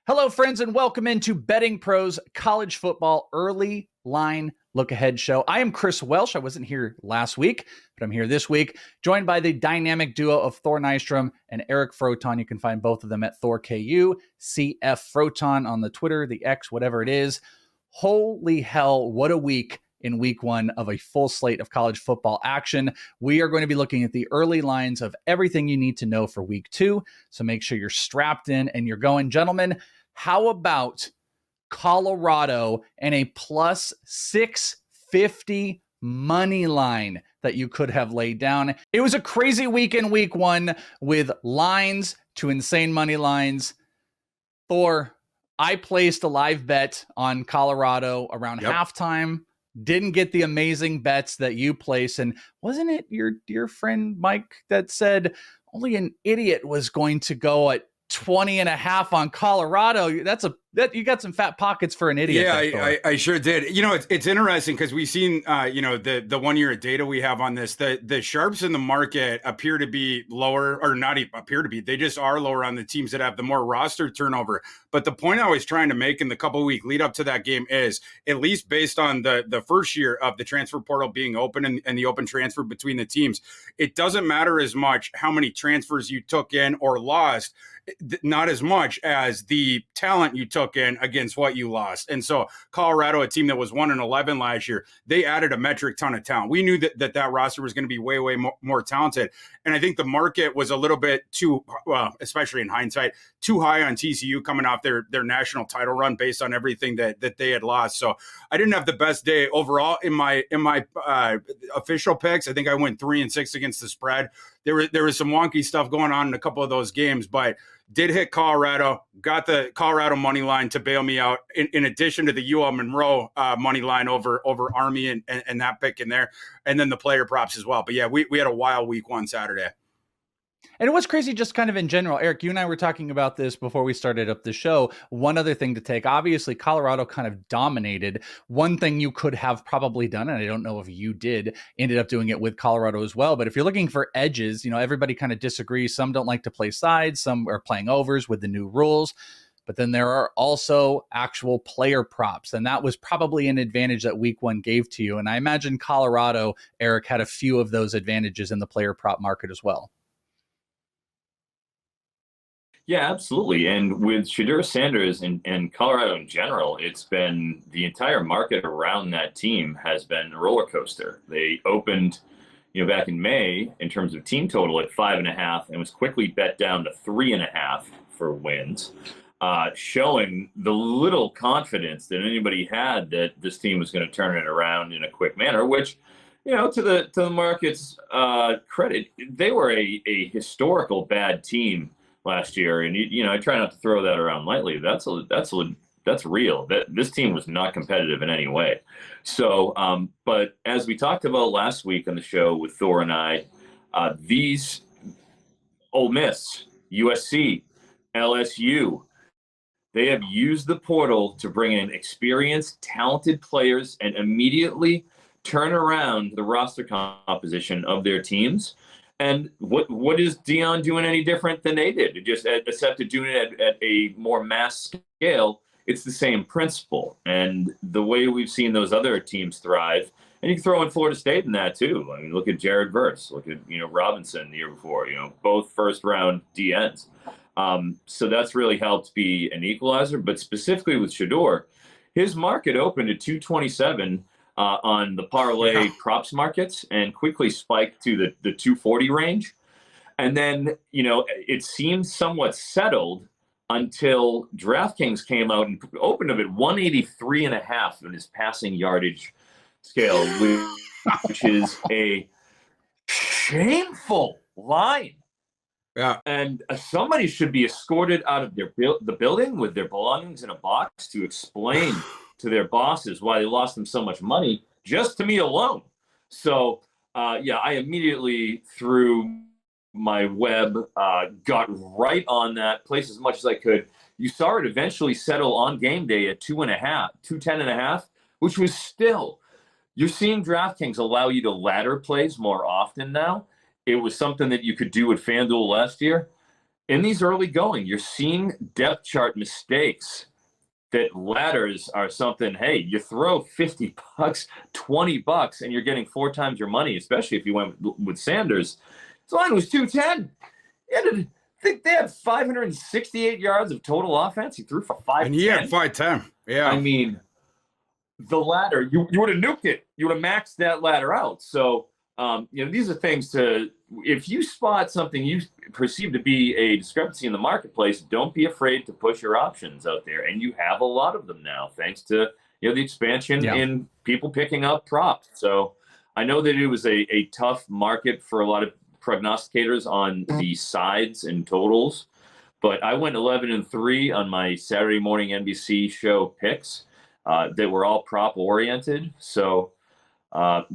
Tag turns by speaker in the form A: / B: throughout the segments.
A: Hello, friends, and welcome into Betting Pros College Football Early Line Look Ahead Show. I am Chris Welsh. I wasn't here last week, but I'm here this week, joined by the dynamic duo of Thor Nystrom and Eric Froton. You can find both of them at ThorKU, CF Froton on the Twitter, the X, whatever it is. Holy hell, what a week in week one of a full slate of college football action. We are going to be looking at the early lines of everything you need to know for week two. So make sure you're strapped in and you're going. Gentlemen, how about Colorado and a plus 650 money line that you could have laid down? It was a crazy week in week one with lines to insane money lines. Thor, I placed a live bet on Colorado around halftime. Didn't get the amazing bets that you place. And wasn't it your dear friend Mike that said only an idiot was going to go at 20.5 on Colorado? You got some fat pockets for an idiot.
B: Yeah, I sure did. You know, it's interesting because we've seen, the 1 year of data we have on this. The sharps in the market appear to be lower, or not even appear to be. They just are lower on the teams that have the more roster turnover. But the point I was trying to make in the couple week lead up to that game is, at least based on the first year of the transfer portal being open and the open transfer between the teams, it doesn't matter as much how many transfers you took in or lost, not as much as the talent you took in against what you lost. And so Colorado, a team that was 1-11 last year, they added a metric ton of talent. We knew that roster was going to be way more talented. And I think the market was a little bit too, well, especially in hindsight, too high on TCU coming off their national title run based on everything that they had lost. So I didn't have the best day overall in my official picks. I think I went 3-6 against the spread. There was some wonky stuff going on in a couple of those games, but did hit Colorado, got the Colorado money line to bail me out, in addition to the UL Monroe money line over Army and that pick in there, and then the player props as well. But yeah, we had a wild week one Saturday.
A: And it was crazy just kind of in general. Eric, you and I were talking about this before we started up the show. One other thing to take, obviously, Colorado kind of dominated. One thing you could have probably done, and I don't know if you did, ended up doing it with Colorado as well. But if you're looking for edges, everybody kind of disagrees. Some don't like to play sides. Some are playing overs with the new rules. But then there are also actual player props. And that was probably an advantage that week one gave to you. And I imagine Colorado, Eric, had a few of those advantages in the player prop market as well.
C: Yeah, absolutely. And with Shedeur Sanders and Colorado in general, it's been the entire market around that team has been a roller coaster. They opened, back in May in terms of team total at 5.5 and was quickly bet down to 3.5 for wins, showing the little confidence that anybody had that this team was going to turn it around in a quick manner, which, to the market's credit, they were a historical bad team last year, and I try not to throw that around lightly. That's real. That this team was not competitive in any way. So, but as we talked about last week on the show with Thor and I, these Ole Miss, USC, LSU, they have used the portal to bring in experienced, talented players and immediately turn around the roster composition of their teams. And what is Deion doing any different than they did? Just except doing it at a more mass scale, it's the same principle. And the way we've seen those other teams thrive, and you can throw in Florida State in that too. I mean, look at Jared Verse, look at Robinson the year before. Both first round DNs. So that's really helped be an equalizer. But specifically with Shedeur, his market opened at 227. On the parlay props markets and quickly spiked to the 240 range. And then, it seemed somewhat settled until DraftKings came out and opened up at 183.5 in his passing yardage scale, which is a shameful line.
B: Yeah.
C: And somebody should be escorted out of the building with their belongings in a box to explain to their bosses why they lost them so much money, just to me alone. So, I immediately threw my web, got right on that, placed as much as I could. You saw it eventually settle on game day at 210.5, which was still, you're seeing DraftKings allow you to ladder plays more often now. It was something that you could do with FanDuel last year. in these early going, you're seeing depth chart mistakes that ladders are something. Hey, you throw $50, $20, and you're getting 4 times your money, especially if you went with Sanders. His line was 210. I think they had 568 yards of total offense. He threw for 510.
B: And he had 510. Yeah.
C: I mean, the ladder, you would have nuked it. You would have maxed that ladder out. So, these are things if you spot something you perceive to be a discrepancy in the marketplace, don't be afraid to push your options out there. And you have a lot of them now, thanks to, the expansion in people picking up props. So I know that it was a tough market for a lot of prognosticators on the sides and totals, but I went 11-3 on my Saturday morning NBC show picks that were all prop oriented. So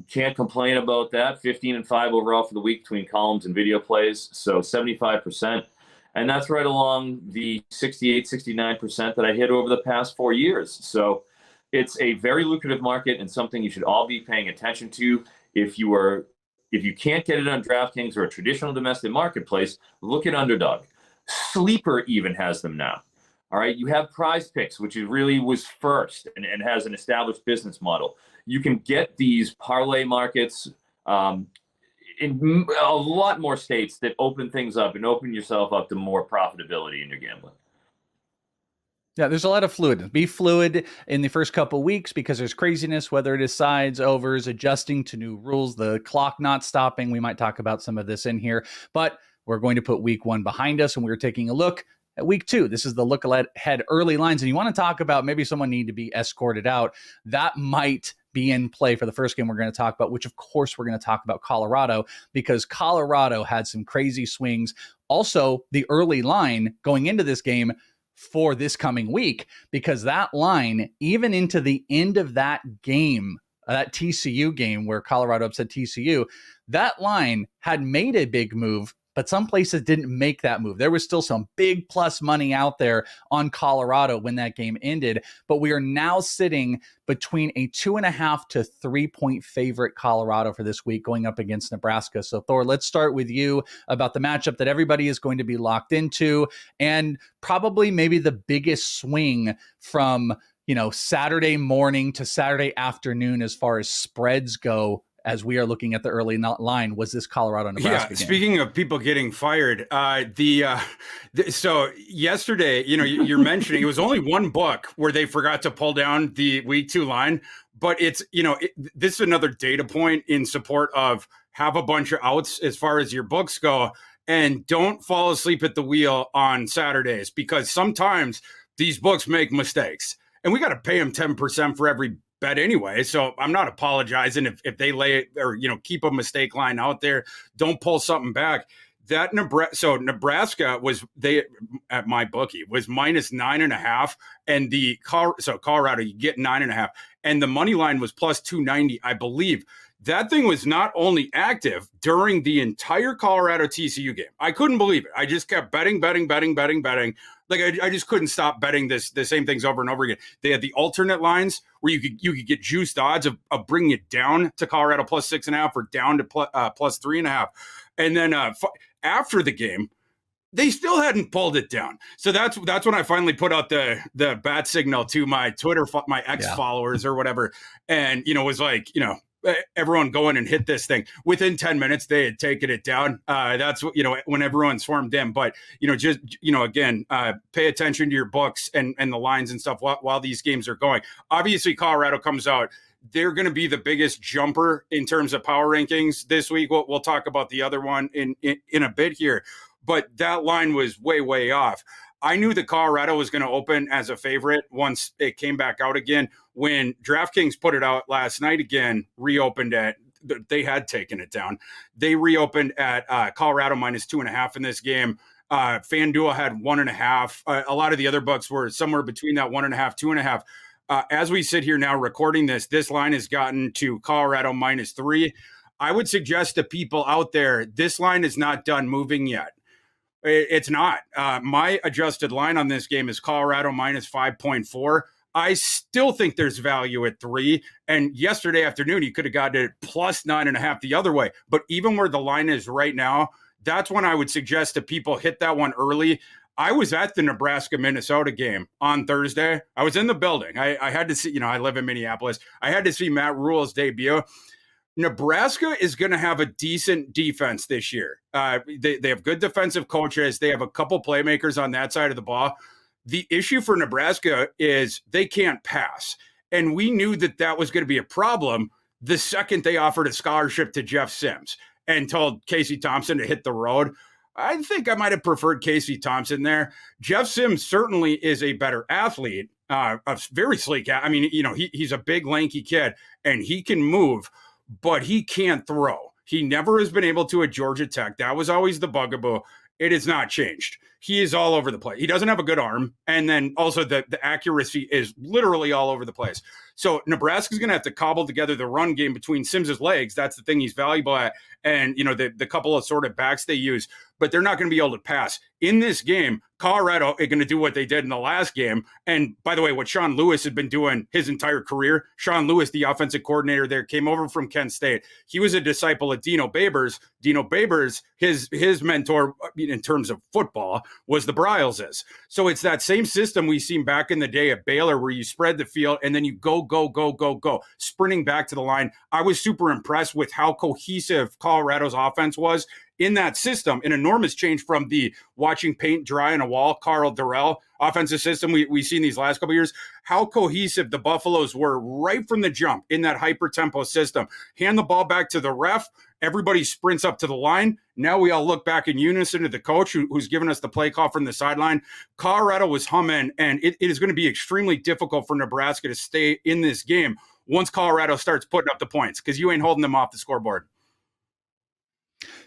C: can't complain about that. 15-5 overall for the week between columns and video plays. So 75%. And that's right along the 68, 69% that I hit over the past 4 years. So it's a very lucrative market and something you should all be paying attention to. If you can't get it on DraftKings or a traditional domestic marketplace, look at Underdog. Sleeper even has them now. All right, you have Prize Picks, which really was first and has an established business model. You can get these parlay markets in a lot more states that open things up and open yourself up to more profitability in your gambling.
A: Yeah, there's a lot of fluid. Be fluid in the first couple weeks because there's craziness, whether it is sides, overs, adjusting to new rules, the clock not stopping. We might talk about some of this in here, but we're going to put week 1 behind us, and we're taking a look at week 2. This is the look ahead early lines, and you want to talk about maybe someone need to be escorted out. That might be in play for the first game we're going to talk about, which of course we're going to talk about Colorado, because Colorado had some crazy swings. Also, the early line going into this game for this coming week, because that line, even into the end of that game, that TCU game where Colorado upset TCU, that line had made a big move, but some places didn't make that move. There was still some big plus money out there on Colorado when that game ended, but we are now sitting between a 2.5 to 3 point favorite Colorado for this week going up against Nebraska. So Thor, let's start with you about the matchup that everybody is going to be locked into, and probably maybe the biggest swing from, Saturday morning to Saturday afternoon as far as spreads go, as we are looking at the early line, was this Colorado-Nebraska game.
B: Speaking of people getting fired, so yesterday, you're mentioning it was only one book where they forgot to pull down the week 2 line, but it's, this is another data point in support of have a bunch of outs as far as your books go, and don't fall asleep at the wheel on Saturdays, because sometimes these books make mistakes, and we got to pay them 10% for every bet anyway. So I'm not apologizing if they lay it or, keep a mistake line out there. Don't pull something back. That Nebraska was, at my bookie, was minus 9.5, and Colorado, you get 9.5, and the money line was plus 290, I believe. That thing was not only active during the entire Colorado TCU game. I couldn't believe it. I just kept betting. Like I just couldn't stop betting the same things over and over again. They had the alternate lines where you could get juiced odds of bringing it down to Colorado plus 6.5 or down to plus 3.5. And then after the game, they still hadn't pulled it down. So that's when I finally put out the bat signal to my Twitter, my ex followers or whatever, and was like, everyone go in and hit this thing. Within 10 minutes, they had taken it down. That's what, when everyone swarmed in. But, again, pay attention to your books and the lines and stuff while these games are going. Obviously, Colorado comes out. They're going to be the biggest jumper in terms of power rankings this week. We'll talk about the other one in a bit here. But that line was way, way off. I knew that Colorado was going to open as a favorite once it came back out again. When DraftKings put it out last night again, reopened at, they had taken it down. They reopened at Colorado minus 2.5 in this game. FanDuel had 1.5. A lot of the other books were somewhere between that 1.5, 2.5. As we sit here now recording this line has gotten to Colorado minus 3. I would suggest to people out there, this line is not done moving yet. It's not. My adjusted line on this game is Colorado minus 5.4. I still think there's value at 3. And yesterday afternoon, you could have gotten it plus 9.5 the other way. But even where the line is right now, that's when I would suggest to people hit that one early. I was at the Nebraska-Minnesota game on Thursday. I was in the building. I had to see, I live in Minneapolis. I had to see Matt Rule's debut. Nebraska is going to have a decent defense this year. They have good defensive coaches. They have a couple playmakers on that side of the ball. The issue for Nebraska is they can't pass. And we knew that was going to be a problem the second they offered a scholarship to Jeff Sims and told Casey Thompson to hit the road. I think I might have preferred Casey Thompson there. Jeff Sims certainly is a better athlete, a very sleek. I mean, he's a big, lanky kid, and he can move, but he can't throw. He never has been able to at Georgia Tech. That was always the bugaboo. It has not changed. He is all over the place. He doesn't have a good arm. And then also the accuracy is literally all over the place. So Nebraska's going to have to cobble together the run game between Sims's legs. That's the thing he's valuable at. And, the couple of sort of backs they use, but they're not going to be able to pass. In this game, Colorado are going to do what they did in the last game. And by the way, what Sean Lewis had been doing his entire career, Sean Lewis, the offensive coordinator there, came over from Kent State. He was a disciple of Dino Babers. Dino Babers, his mentor in terms of football, was the Bryleses. So it's that same system we've seen back in the day at Baylor where you spread the field and then you go, sprinting back to the line. I was super impressed with how cohesive Colorado's offense was in that system. An enormous change from the watching paint dry on a wall, Carl Durrell offensive system we've seen these last couple of years. How cohesive the Buffaloes were right from the jump in that hyper-tempo system. Hand the ball back to the ref. Everybody sprints up to the line. Now we all look back in unison to the coach who's given us the play call from the sideline. Colorado was humming, and it is going to be extremely difficult for Nebraska to stay in this game once Colorado starts putting up the points, because you ain't holding them off the scoreboard.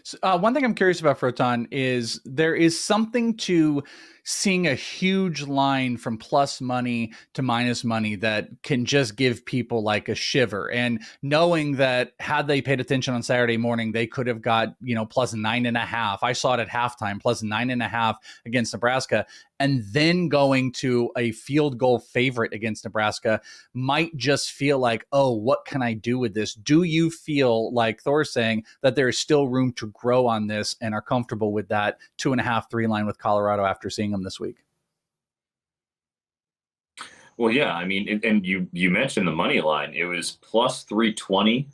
A: So, one thing I'm curious about, Froton, is there is something to seeing a huge line from plus money to minus money that can just give people like a shiver, and knowing that had they paid attention on Saturday morning, they could have got, plus 9.5. I saw it at halftime, plus 9.5 against Nebraska. And then going to a field goal favorite against Nebraska might just feel like, oh, what can I do with this? Do you feel like Thor's saying that there is still room to grow on this and are comfortable with that 2.5, 3 line with Colorado after seeing them this week?
C: Well, yeah, I mean, and you mentioned the money line. It was plus 320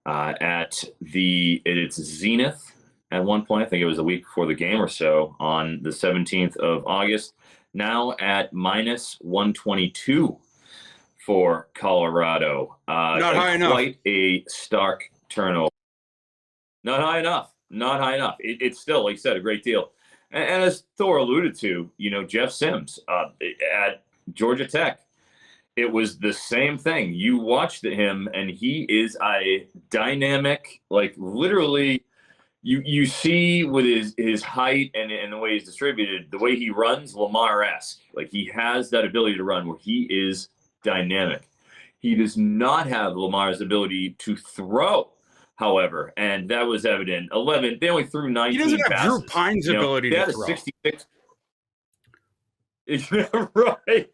C: at it's Zenith. At one point, I think it was a week before the game or so, on the 17th of August. Now at minus 122 for Colorado.
B: Not high enough.
C: Quite a stark turnover. Not high enough. It's still, like you said, a great deal. And as Thor alluded to, Jeff Sims at Georgia Tech, it was the same thing. You watched him, and he is a dynamic, like literally. You see with his height and the way he's distributed, the way he runs, Lamar-esque. Like, he has that ability to run where he is dynamic. He does not have Lamar's ability to throw, however, and that was evident. They only threw 19
B: He doesn't have
C: passes.
B: Drew Pine's ability to throw.
C: 66. Right.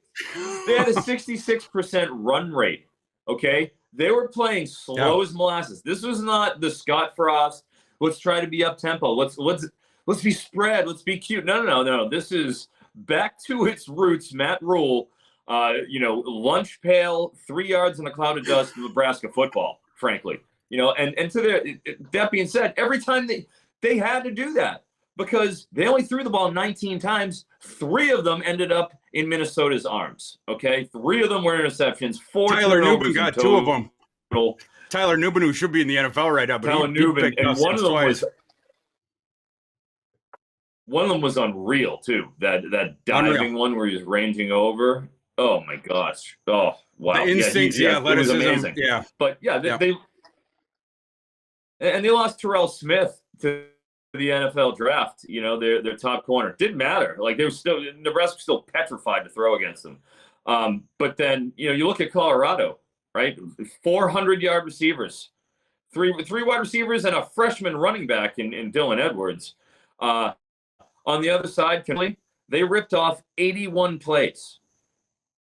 C: They had a 66% run rate. Okay, they were playing slow as molasses. This was not the Scott Frost. Let's try to be up tempo. Let's be spread. Let's be cute. No. This is back to its roots. Matt Rule, lunch pail, 3 yards in a cloud of dust, Nebraska football. Frankly, and to that being said, every time they had to do that because they only threw the ball 19 times. 3 of them ended up in Minnesota's arms. Okay, 3 of them were interceptions. 4
B: Tyler Nubin got 2 of them.
C: Total.
B: Tyler Nubin, who should be in the NFL right now, but
C: Tyler Nubin, and one of them was unreal too. That diving one where he's ranging over. Oh my gosh! Oh wow!
B: The instincts,
C: it was amazing.
B: Yeah,
C: but they lost Terrell Smith to the NFL draft. Their top corner didn't matter. Like, they were still Nebraska still petrified to throw against them. But then you look at Colorado. Right, 400-yard receivers, three wide receivers, and a freshman running back in Dylan Edwards. On the other side, they ripped off 81 plays.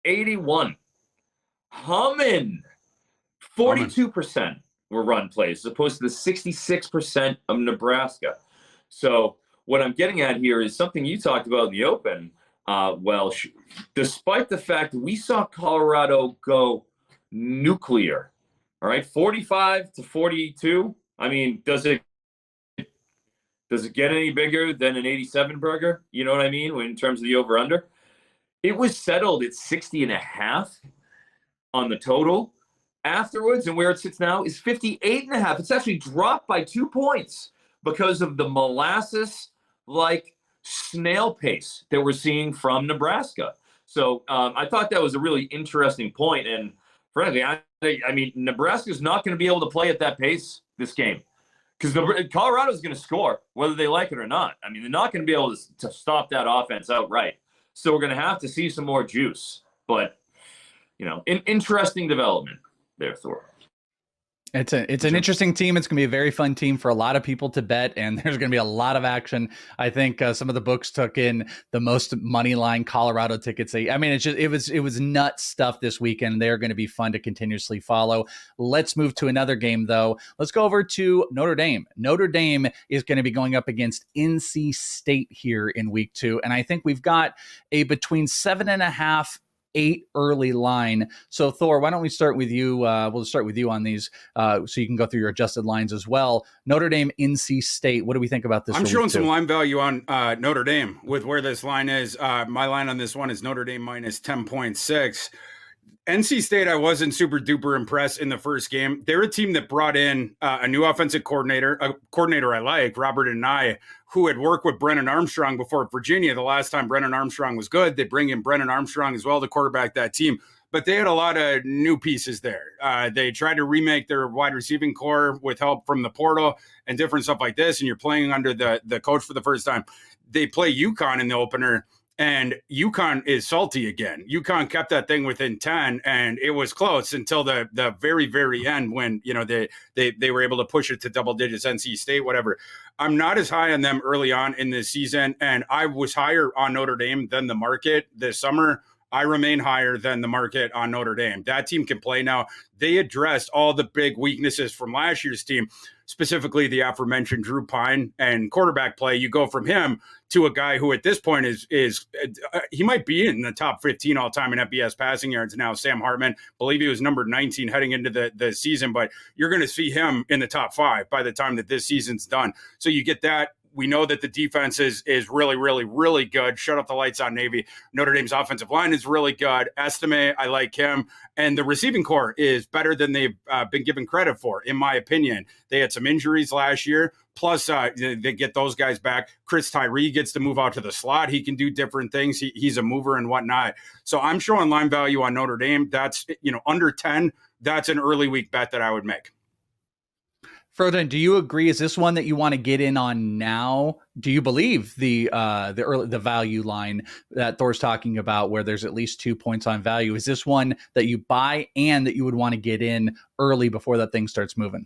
C: 81. Humming. 42% were run plays, as opposed to the 66% of Nebraska. So what I'm getting at here is something you talked about in the open, Welsh. Despite the fact that we saw Colorado go nuclear, all right, 45-42. I mean, does it get any bigger than an 87 burger? You know what I mean? In terms of the over-under, it was settled at 60.5 on the total afterwards, and where it sits now is 58.5. It's actually dropped by 2 points because of the molasses like snail pace that we're seeing from Nebraska. So I thought that was a really interesting point. And frankly, I mean, Nebraska's not going to be able to play at that pace this game because Colorado's going to score whether they like it or not. I mean, they're not going to be able to stop that offense outright. So we're going to have to see some more juice. But, interesting development there, Thor.
A: It's an interesting team. It's going to be a very fun team for a lot of people to bet, and there's going to be a lot of action. I think some of the books took in the most money line Colorado tickets. I mean, it was nuts stuff this weekend. They're going to be fun to continuously follow. Let's move to another game, though. Let's go over to Notre Dame. Notre Dame is going to be going up against NC State here in week 2, and I think we've got a between 7.5 8 early line. So Thor, why don't we start with you? We'll start with you on these so you can go through your adjusted lines as well. Notre Dame, NC State. What do we think about this?
B: I'm showing some line value on Notre Dame with where this line is. My line on this one is Notre Dame minus 10.6. NC State, I wasn't super duper impressed in the first game. They're a team that brought in a new offensive coordinator, a coordinator I like, Robert and I, who had worked with Brennan Armstrong before Virginia. The last time Brennan Armstrong was good, they bring in Brennan Armstrong as well to quarterback that team. But they had a lot of new pieces there. They tried to remake their wide receiving core with help from the portal and different stuff like this. And you're playing under the coach for the first time. They play UConn in the opener. And UConn is salty again. UConn kept that thing within 10, and it was close until the very, very end when, they were able to push it to double digits, NC State, whatever. I'm not as high on them early on in this season, and I was higher on Notre Dame than the market this summer. I remain higher than the market on Notre Dame. That team can play now. They addressed all the big weaknesses from last year's team, specifically the aforementioned Drew Pine and quarterback play. You go from him to a guy who at this point is he might be in the top 15 all time in FBS passing yards now, Sam Hartman. I believe he was number 19 heading into the season, but you're going to see him in the top 5 by the time that this season's done. So you get that. We know that the defense is really, really, really good. Shut up the lights on Navy. Notre Dame's offensive line is really good. Estime, I like him. And the receiving core is better than they've been given credit for, in my opinion. They had some injuries last year. Plus, they get those guys back. Chris Tyree gets to move out to the slot. He can do different things. He's a mover and whatnot. So I'm showing line value on Notre Dame. That's, under 10. That's an early week bet that I would make.
A: Froton, do you agree? Is this one that you want to get in on now? Do you believe the value line that Thor's talking about, where there's at least 2 points on value? Is this one that you buy and that you would want to get in early before that thing starts moving?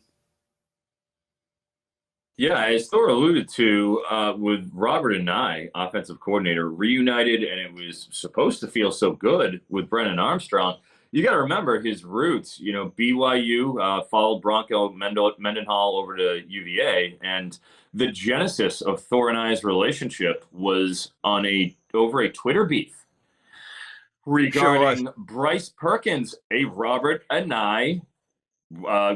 C: Yeah, as Thor alluded to, with Robert and I, offensive coordinator, reunited, and it was supposed to feel so good with Brennan Armstrong. You got to remember his roots. BYU followed Bronco Mendenhall over to UVA, and the genesis of Thor and I's relationship was over a Twitter beef regarding Bryce Perkins, a Robert and I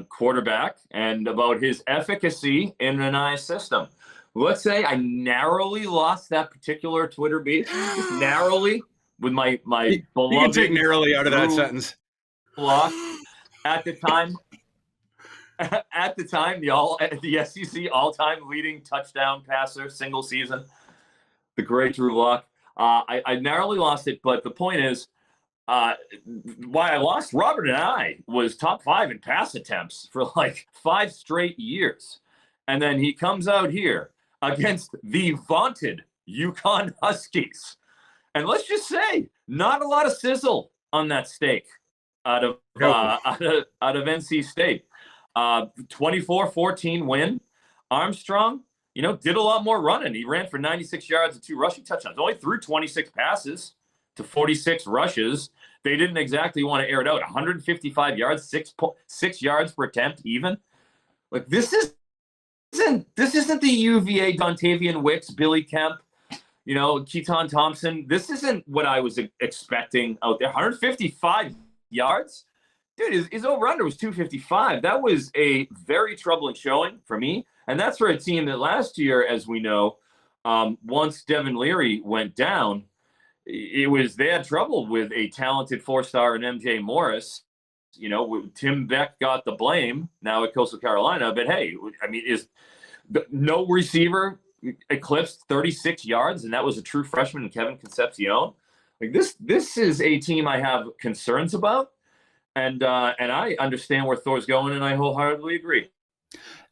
C: quarterback, and about his efficacy in an I system. Let's say I narrowly lost that particular Twitter beef, just narrowly. With my beloved,
B: you can take narrowly out of that sentence.
C: Lock at the time, the SEC all-time leading touchdown passer, single season, the great Drew Lock. I narrowly lost it, but the point is, why I lost Robert and I was top 5 in pass attempts for like 5 straight years, and then he comes out here against the vaunted UConn Huskies. And let's just say, not a lot of sizzle on that steak out of NC State. 24-14 win. Armstrong, did a lot more running. He ran for 96 yards and 2 rushing touchdowns. Only threw 26 passes to 46 rushes. They didn't exactly want to air it out. 155 yards, 6 yards per attempt even. Like, this is isn't the UVA Dontavian Wicks, Billy Kemp, Keaton Thompson. This isn't what I was expecting out there. 155 yards? Dude, his over-under was 255. That was a very troubling showing for me. And that's for a team that last year, as we know, once Devin Leary went down, they had trouble with a talented four-star in MJ Morris. Tim Beck got the blame now at Coastal Carolina. But, hey, I mean, no receiver eclipsed 36 yards, and that was a true freshman in Kevin Concepcion. Like this is a team I have concerns about, and I understand where Thor's going, and I wholeheartedly agree.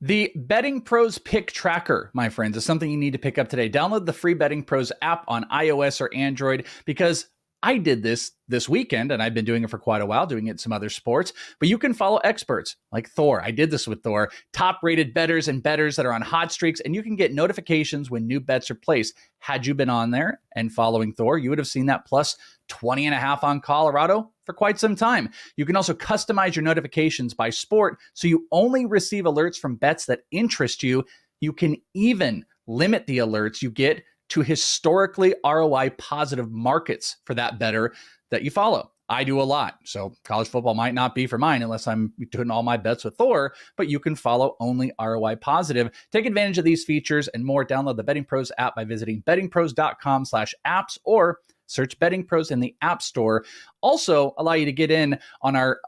A: The Betting Pros Pick Tracker, my friends, is something you need to pick up today. Download the free Betting Pros app on iOS or Android, because I did this weekend, and I've been doing it for quite a while, doing it in some other sports, but you can follow experts like Thor. I did this with Thor, top-rated bettors and bettors that are on hot streaks, and you can get notifications when new bets are placed. Had you been on there and following Thor, you would have seen that plus 20.5 on Colorado for quite some time. You can also customize your notifications by sport, so you only receive alerts from bets that interest you. You can even limit the alerts you get to historically ROI positive markets for that bettor that you follow. I do a lot. So college football might not be for mine unless I'm doing all my bets with Thor, but you can follow only ROI positive. Take advantage of these features and more. Download the Betting Pros app by visiting bettingpros.com/apps or search Betting Pros in the App Store. Also allow you to get in on our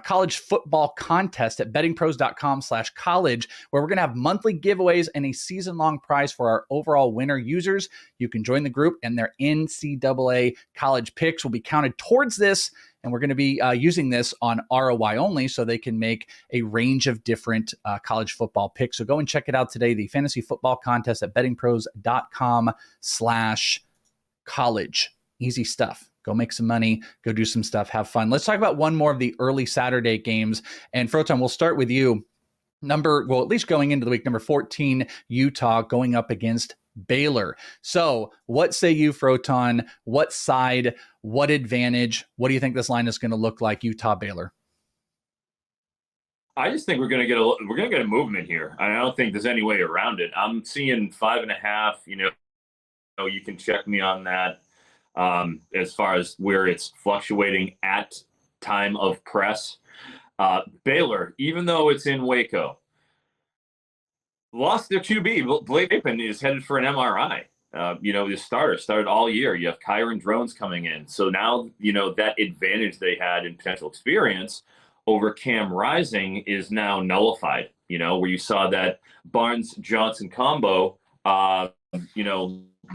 A: college football contest at bettingpros.com/college, where we're going to have monthly giveaways and a season-long prize for our overall winner users. You can join the group, and their NCAA college picks will be counted towards this, and we're going to be using this on ROI only, so they can make a range of different college football picks. So go and check it out today, the fantasy football contest at bettingpros.com/college. Easy stuff. Go make some money, go do some stuff, have fun. Let's talk about one more of the early Saturday games. And Froton, we'll start with you. At least going into the week, number 14, Utah going up against Baylor. So what say you, Froton? What side, what advantage? What do you think this line is going to look like, Utah-Baylor?
C: I just think we're going to get a movement here. I don't think there's any way around it. I'm seeing 5.5. You can check me on that. As far as where it's fluctuating at time of press. Baylor, even though it's in Waco, lost their QB. Blake Bateman is headed for an MRI. The starter started all year. You have Kyron Drones coming in. So now, that advantage they had in potential experience over Cam Rising is now nullified, where you saw that Barnes-Johnson combo,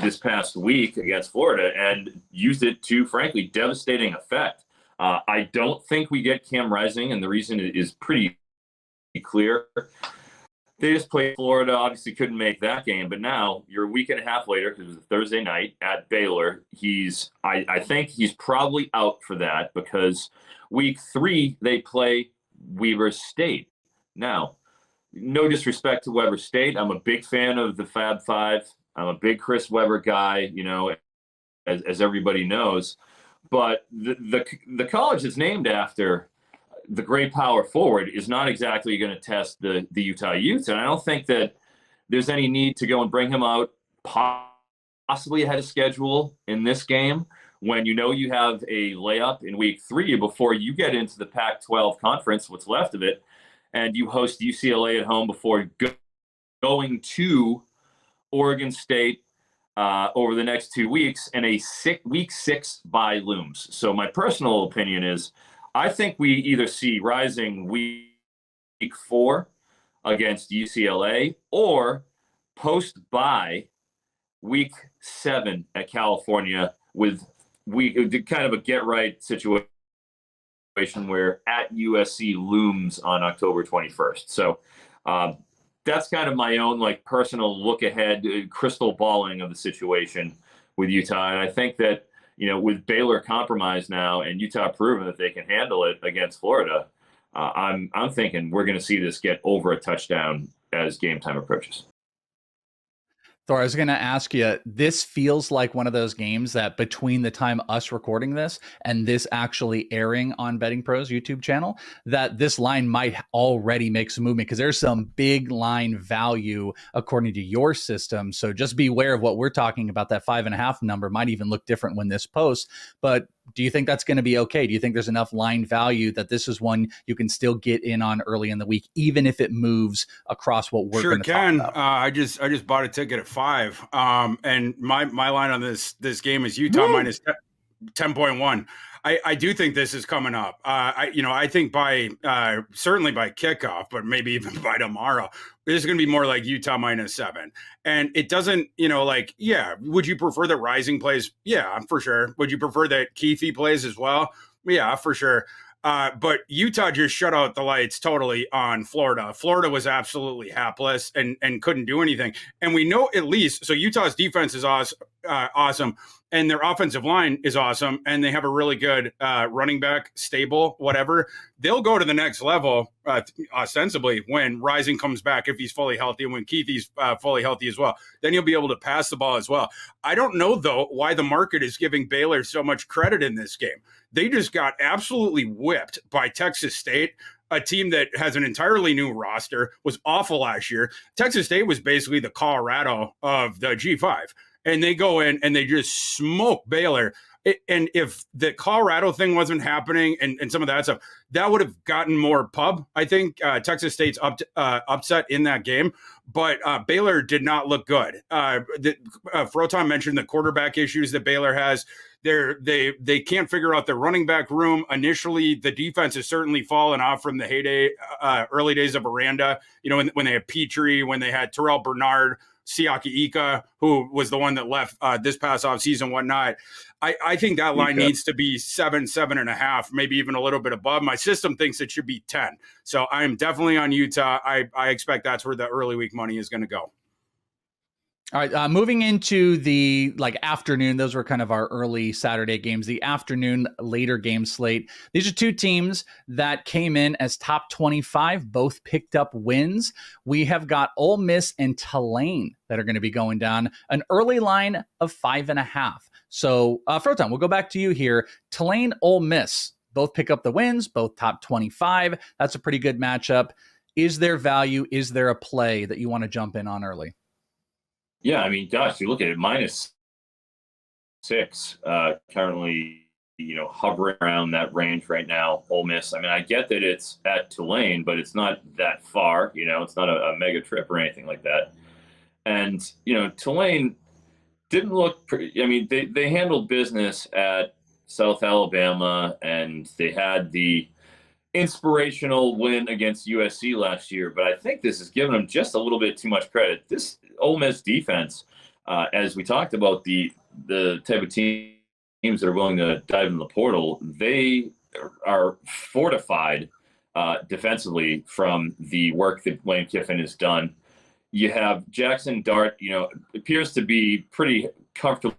C: this past week against Florida and used it to, frankly, devastating effect. I don't think we get Cam Rising, and the reason is pretty clear. They just played Florida, obviously couldn't make that game, but now you're a week and a half later, because it was a Thursday night at Baylor. I think he's probably out for that, because week 3 they play Weber State. Now, no disrespect to Weber State. I'm a big fan of the Fab Five. I'm a big Chris Webber guy, as everybody knows. But the college that's named after the great power forward is not exactly going to test the Utah Utes. And I don't think that there's any need to go and bring him out possibly ahead of schedule in this game, when you have a layup in week 3 before you get into the Pac-12 conference, what's left of it, and you host UCLA at home before going to Oregon State over the next 2 weeks, and a week 6 bye looms. So my personal opinion is, I think we either see Rising week 4 against UCLA, or post bye week 7 at California, with kind of a get right situation where at USC looms on October 21st. So that's kind of my own personal look ahead, crystal balling of the situation with Utah. And I think that, with Baylor compromised now and Utah proven that they can handle it against Florida, I'm thinking we're going to see this get over a touchdown as game time approaches.
A: Thor, I was going to ask you, this feels like one of those games that between the time us recording this and this actually airing on Betting Pros YouTube channel, that this line might already make some movement because there's some big line value according to your system. So just be aware of what we're talking about. That 5.5 number might even look different when this posts. But do you think that's going to be okay? Do you think there's enough line value that this is one you can still get in on early in the week, even if it moves across what we're going to talk about?
B: I just bought a ticket at 5. And my line on this game is Utah minus 10.1. I do think this is coming up. I think by certainly by kickoff, but maybe even by tomorrow, this is going to be more like Utah minus 7. And it doesn't, would you prefer that Rising plays? Yeah, for sure. Would you prefer that Keefe plays as well? Yeah, for sure. But Utah just shut out the lights totally on Florida. Florida was absolutely hapless and couldn't do anything. And we know at least, so Utah's defense is awesome, and their offensive line is awesome, and they have a really good running back, stable, whatever. They'll go to the next level, ostensibly, when Rising comes back, if he's fully healthy, and when Keithie's fully healthy as well. Then you'll be able to pass the ball as well. I don't know, though, why the market is giving Baylor so much credit in this game. They just got absolutely whipped by Texas State, a team that has an entirely new roster, was awful last year. Texas State was basically the Colorado of the G5. And they go in and they just smoke Baylor. And if the Colorado thing wasn't happening and some of that stuff, that would have gotten more pub. I think Texas State's upset in that game, but Baylor did not look good. Froton mentioned the quarterback issues that Baylor has. They can't figure out their running back room. Initially, the defense has certainly fallen off from the heyday, early days of Aranda. When they had Petrie, when they had Terrell Bernard, Siaki Ika, who was the one that left this past offseason, whatnot. I think that line needs to be 7.5, maybe even a little bit above. My system thinks it should be 10. So I am definitely on Utah. I expect that's where the early week money is going to go.
A: All right, moving into the afternoon, those were kind of our early Saturday games. The afternoon, later game slate. These are two teams that came in as top 25, both picked up wins. We have got Ole Miss and Tulane that are going to be going down an early line of 5.5. So, Froton, we'll go back to you here. Tulane, Ole Miss, both pick up the wins, both top 25. That's a pretty good matchup. Is there value? Is there a play that you want to jump in on early?
C: Yeah, I mean, gosh, you look at it, -6, currently, hovering around that range right now, Ole Miss. I mean, I get that it's at Tulane, but it's not that far, it's not a mega trip or anything like that. And, Tulane didn't look pretty. I mean, they handled business at South Alabama, and they had the inspirational win against USC last year, but I think this is giving them just a little bit too much credit. This Ole Miss defense, as we talked about the type of teams that are willing to dive in the portal, they are fortified defensively from the work that Lane Kiffin has done. You have Jackson Dart, appears to be pretty comfortable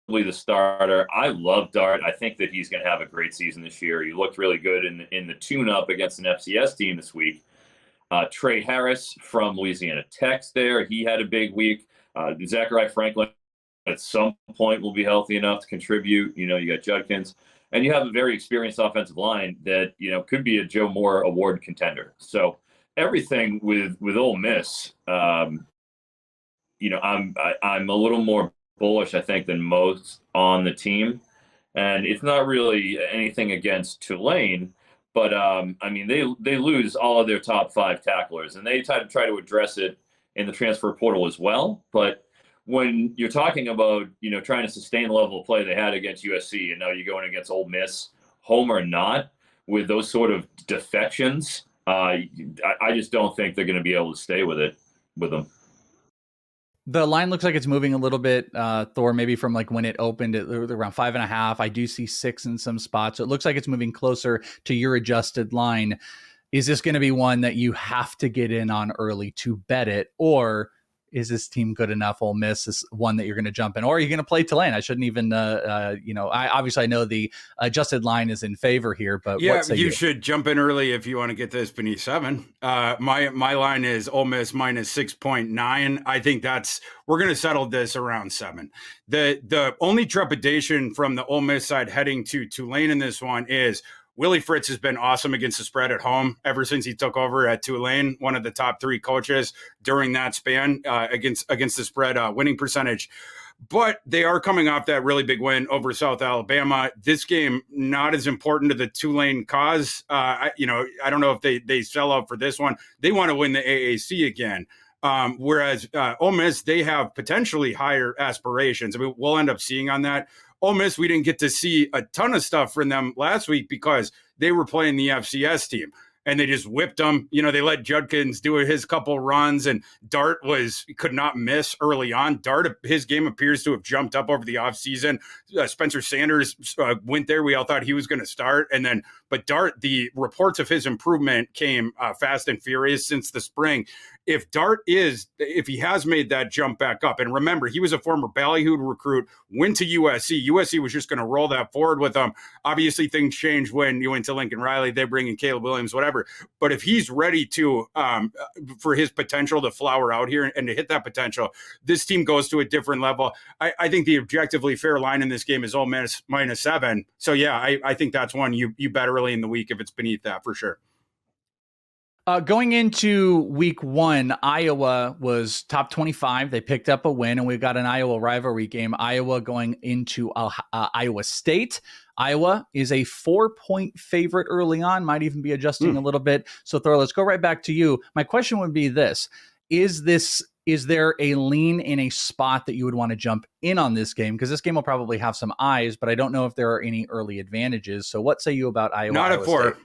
C: the starter. I love Dart. I think that he's going to have a great season this year. He looked really good in the tune-up against an FCS team this week. Trey Harris from Louisiana Tech there. He had a big week. Zachariah Franklin at some point will be healthy enough to contribute. You got Judkins. And you have a very experienced offensive line that, could be a Joe Moore Award contender. So everything with Ole Miss, I'm a little more bullish, I think, than most on the team. And it's not really anything against Tulane, but they lose all of their top 5 tacklers, and they try to address it in the transfer portal as well. But when you're talking about trying to sustain the level of play they had against USC, and now you're going against Ole Miss, home or not, with those sort of defections, I just don't think they're going to be able to stay with them.
A: The line looks like it's moving a little bit, Thor, maybe from when it opened at around 5.5. I do see 6 in some spots. So it looks like it's moving closer to your adjusted line. Is this going to be one that you have to get in on early to bet it? Or is this team good enough? Ole Miss is one that you're going to jump in, or are you going to play Tulane? I shouldn't even, I know the adjusted line is in favor here, but
B: yeah,
A: what say
B: you should jump in early if you want to get this beneath 7. My line is Ole Miss minus 6.9. I think we're going to settle this around 7. The only trepidation from the Ole Miss side heading to Tulane in this one is Willie Fritz has been awesome against the spread at home ever since he took over at Tulane, one of the top 3 coaches during that span against the spread winning percentage. But they are coming off that really big win over South Alabama. This game, not as important to the Tulane cause. I don't know if they sell out for this one. They want to win the AAC again. Whereas Ole Miss, they have potentially higher aspirations. I mean, we'll end up seeing on that. Ole Miss, we didn't get to see a ton of stuff from them last week because they were playing the FCS team. And they just whipped them. They let Judkins do his couple runs, and Dart could not miss early on. Dart, his game appears to have jumped up over the offseason. Spencer Sanders went there. We all thought he was going to start. But Dart, the reports of his improvement came fast and furious since the spring. If he has made that jump back up, and remember, he was a former ballyhooed recruit, went to USC. USC was just going to roll that forward with him. Obviously, things changed when you went to Lincoln Riley. They bring in Caleb Williams, whatever. But if he's ready to, for his potential to flower out here and to hit that potential, this team goes to a different level. I think the objectively fair line in this game is Ole Miss minus 7. So yeah, I think that's one you bet early in the week if it's beneath that for sure.
A: Going into week 1, Iowa was top 25. They picked up a win, and we've got an Iowa rivalry game. Iowa going into Iowa State. Iowa is a 4-point favorite early on, might even be adjusting a little bit. So Thor, let's go right back to you. My question would be this. Is there a lean in a spot that you would want to jump in on this game? Because this game will probably have some eyes, but I don't know if there are any early advantages. So what say you about Iowa?
B: Not at 4.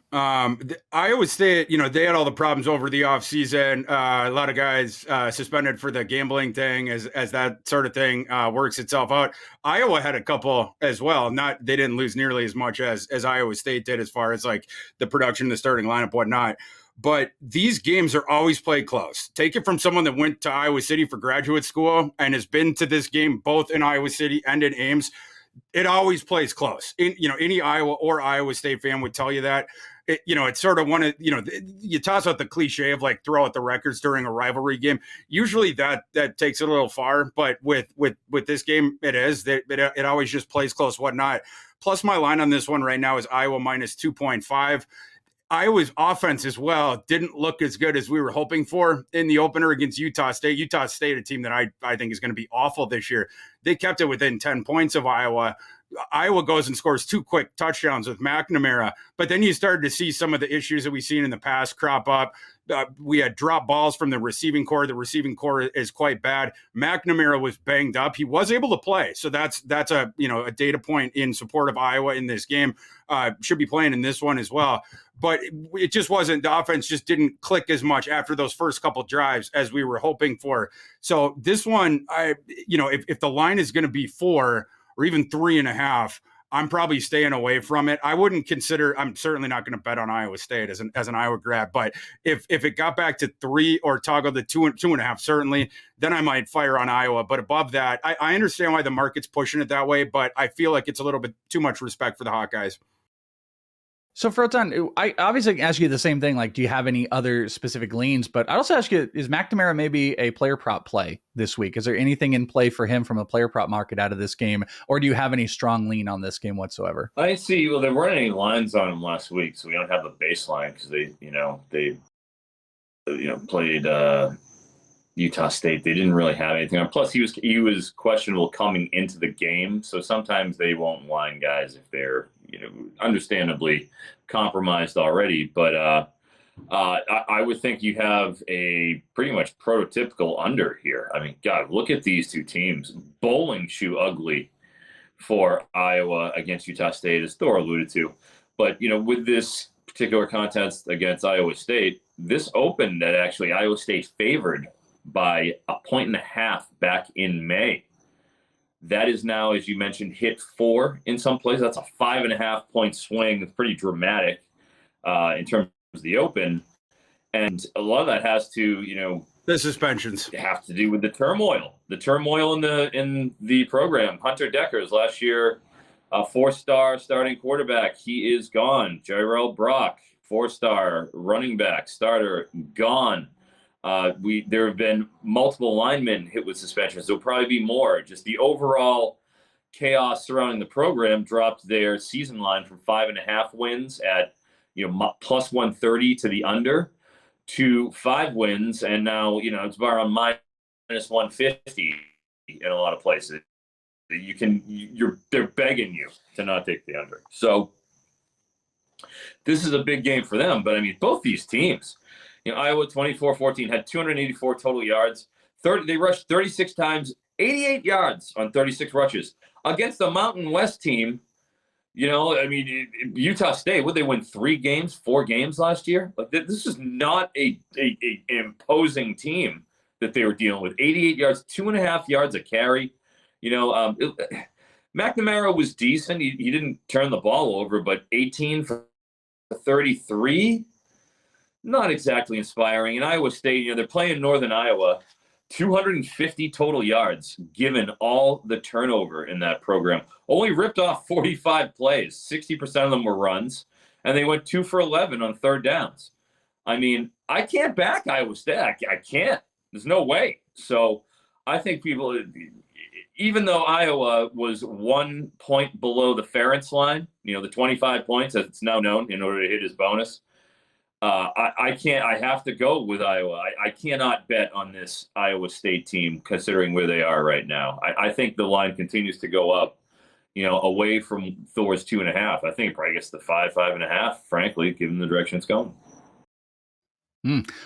B: Iowa State, they had all the problems over the offseason. A lot of guys suspended for the gambling thing as that sort of thing works itself out. Iowa had a couple as well. They didn't lose nearly as much as Iowa State did as far as like the production, the starting lineup, whatnot. But these games are always played close. Take it from someone that went to Iowa City for graduate school and has been to this game both in Iowa City and in Ames. It always plays close. Any Iowa or Iowa State fan would tell you that. It's sort of one of, you toss out the cliche of like throw out the records during a rivalry game. Usually that takes it a little far, but with this game, it always just plays close, whatnot. Plus my line on this one right now is Iowa minus 2.5. Iowa's offense as well didn't look as good as we were hoping for in the opener against Utah State. Utah State, a team that I think is going to be awful this year. They kept it within 10 points of Iowa. Iowa goes and scores 2 quick touchdowns with McNamara, but then you started to see some of the issues that we've seen in the past crop up. We had drop balls from the receiving core. The receiving core is quite bad. McNamara was banged up. He was able to play, so that's a data point in support of Iowa in this game. Should be playing in this one as well. But it just wasn't, the offense just didn't click as much after those first couple drives as we were hoping for. So this one, if the line is going to be 4 or even 3.5, I'm probably staying away from it. I wouldn't consider, I'm certainly not going to bet on Iowa State as an Iowa grab, but if it got back to 3 or toggle the 2.5, certainly, then I might fire on Iowa. But above that, I understand why the market's pushing it that way, but I feel like it's a little bit too much respect for the Hawkeyes.
A: So Froton, I obviously ask you the same thing. Like, do you have any other specific leans? But I also ask you, is McNamara maybe a player prop play this week? Is there anything in play for him from a player prop market out of this game? Or do you have any strong lean on this game whatsoever?
C: I see. Well, there weren't any lines on him last week, so we don't have a baseline because they played Utah State. They didn't really have anything on. Plus, he was questionable coming into the game, so sometimes they won't line guys if they're understandably compromised already. But I would think you have a pretty much prototypical under here. I mean, God, look at these two teams. Bowling shoe ugly for Iowa against Utah State, as Thor alluded to. But, with this particular contest against Iowa State, this opened at actually Iowa State favored by 1.5 back in May. That is now, as you mentioned, hit 4 in some places. That's a 5.5 point swing. It's pretty dramatic in terms of the open. And a lot of that has to,
B: The suspensions
C: have to do with the turmoil in the program. Hunter Deckers last year, a 4-star starting quarterback, he is gone. Jarrell Brock, 4-star running back starter, gone. There have been multiple linemen hit with suspensions. There'll probably be more. Just the overall chaos surrounding the program dropped their season line from 5.5 wins at plus 130 to the under to 5 wins, and now it's around minus 150 in a lot of places. They're begging you to not take the under. So this is a big game for them. But I mean, both these teams, Iowa 24-14 had 284 total yards. They rushed 36 times, 88 yards on 36 rushes against the Mountain West team. Utah State, would they win 4 games last year? Like, this is not a imposing team that they were dealing with. 88 yards, 2.5 yards a carry. McNamara was decent. He didn't turn the ball over, but 18 for 33, not exactly inspiring. And Iowa State, they're playing Northern Iowa. 250 total yards, given all the turnover in that program. Only ripped off 45 plays. 60% of them were runs, and they went 2 for 11 on third downs. I mean, I can't back Iowa State. I can't. There's no way. So I think people, even though Iowa was 1 point below the Ferentz line, the 25 points, as it's now known, in order to hit his bonus, I can't. I have to go with Iowa. I cannot bet on this Iowa State team considering where they are right now. I think the line continues to go up, away from Thor's 2.5. I think it probably gets to 5.5, frankly, given the direction it's going.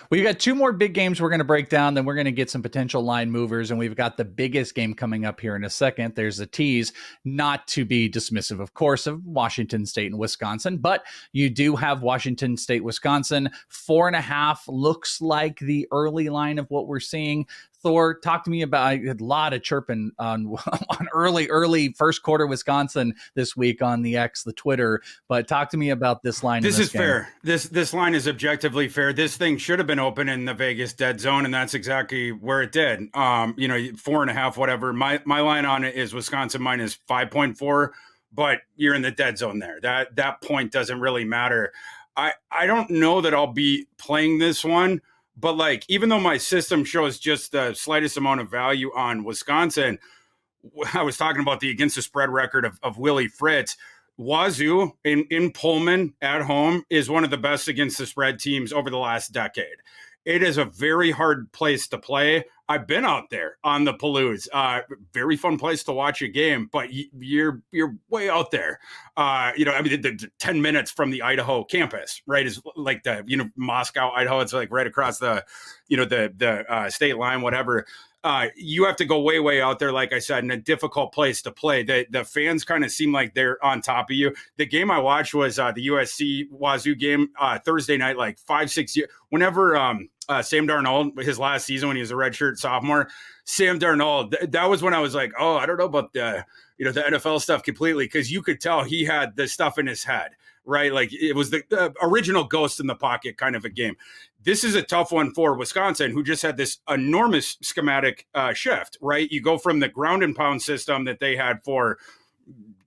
A: We've got 2 more big games we're going to break down. Then we're going to get some potential line movers. And we've got the biggest game coming up here in a second. There's a tease, not to be dismissive, of course, of Washington State and Wisconsin, but you do have Washington State, Wisconsin. 4.5 looks like the early line of what we're seeing. Thor, talk to me about, I had a lot of chirping on early first quarter Wisconsin this week on the Twitter, but talk to me about this line.
B: This is fair. This line is objectively fair. This thing should have been open in the Vegas dead zone, and that's exactly where it did. 4.5, whatever. My line on it is Wisconsin minus 5.4, but you're in the dead zone there. That point doesn't really matter. I don't know that I'll be playing this one. But even though my system shows just the slightest amount of value on Wisconsin, I was talking about the against the spread record of Willie Fritz. Wazoo in Pullman at home is one of the best against the spread teams over the last decade. It is a very hard place to play. I've been out there on the Palouse. Very fun place to watch a game, but you're way out there. The 10 minutes from the Idaho campus, right? Is like the Moscow, Idaho. It's like right across the state line, whatever. You have to go way out there, like I said, in a difficult place to play. The fans kind of seem like they're on top of you. The game I watched was the USC Wazoo game Thursday night, like 5-6 years. Whenever Sam Darnold, his last season when he was a redshirt sophomore, Sam Darnold, that was when I was like, oh, I don't know about the NFL stuff completely, because you could tell he had the stuff in his head, right? Like it was the original ghost in the pocket kind of a game. This is a tough one for Wisconsin, who just had this enormous schematic shift, right? You go from the ground and pound system that they had for,